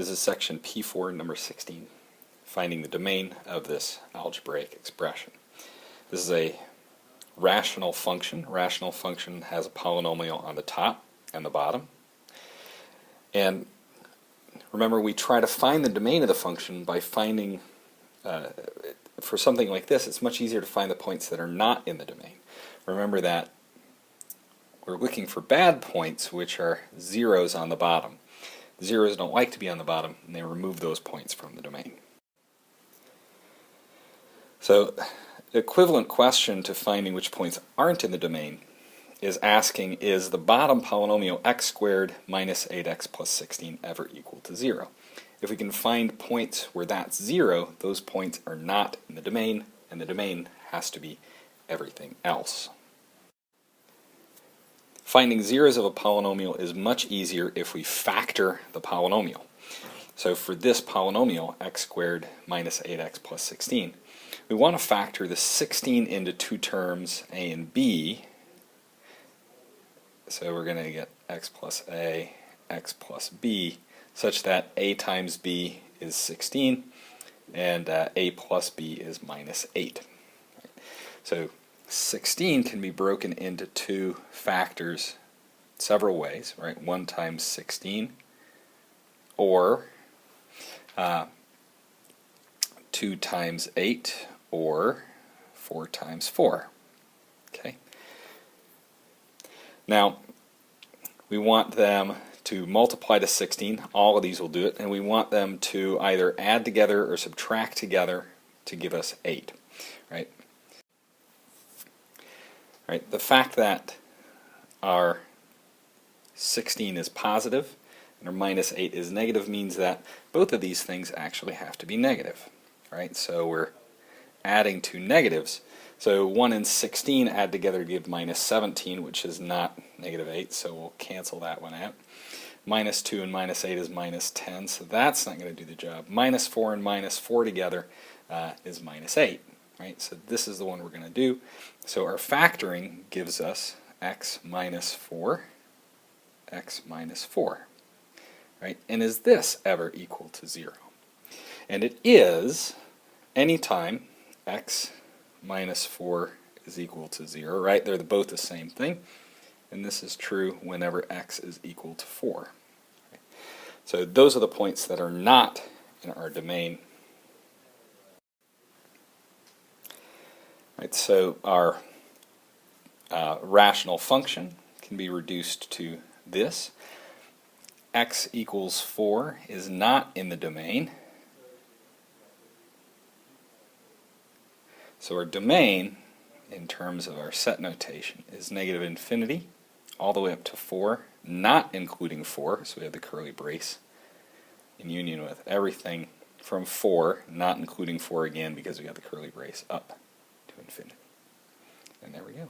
This is section P4, number 16, finding the domain of this algebraic expression. This is a rational function. Rational function has a polynomial on the top and the bottom. And remember, we try to find the domain of the function by finding, for something like this, it's much easier to find the points that are not in the domain. Remember that we're looking for bad points, which are zeros on the bottom. Zeros don't like to be on the bottom, and they remove those points from the domain. So, the equivalent question to finding which points aren't in the domain is asking, is the bottom polynomial x squared minus 8x plus 16 ever equal to 0? If we can find points where that's 0, those points are not in the domain, and the domain has to be everything else. Finding zeros of a polynomial is much easier if we factor the polynomial. So for this polynomial, x squared minus 8x plus 16, we want to factor the 16 into two terms, a and b. So we're going to get x plus a, x plus b, such that a times b is 16, and a plus b is minus 8. So 16 can be broken into two factors several ways, right? 1 times 16, or 2 times 8, or 4 times 4. Okay. Now, we want them to multiply to 16. All of these will do it, and we want them to either add together or subtract together to give us 8, right? Right, the fact that our 16 is positive and our minus 8 is negative means that both of these things actually have to be negative. Right? So we're adding two negatives. So 1 and 16 add together to give minus 17, which is not negative 8, so we'll cancel that one out. Minus 2 and minus 8 is minus 10, so that's not going to do the job. Minus 4 and minus 4 together is minus 8. Right? So this is the one we're going to do. So our factoring gives us x minus 4, x minus 4. Right? And is this ever equal to 0? And it is anytime x minus 4 is equal to 0. Right? They're both the same thing. And this is true whenever x is equal to 4. Right? So those are the points that are not in our domain. Right, so our rational function can be reduced to this. X equals 4 is not in the domain. So our domain, in terms of our set notation, is negative infinity all the way up to 4, not including 4, so we have the curly brace, in union with everything from 4, not including 4 again because we got the curly brace, up to infinity. And there we go.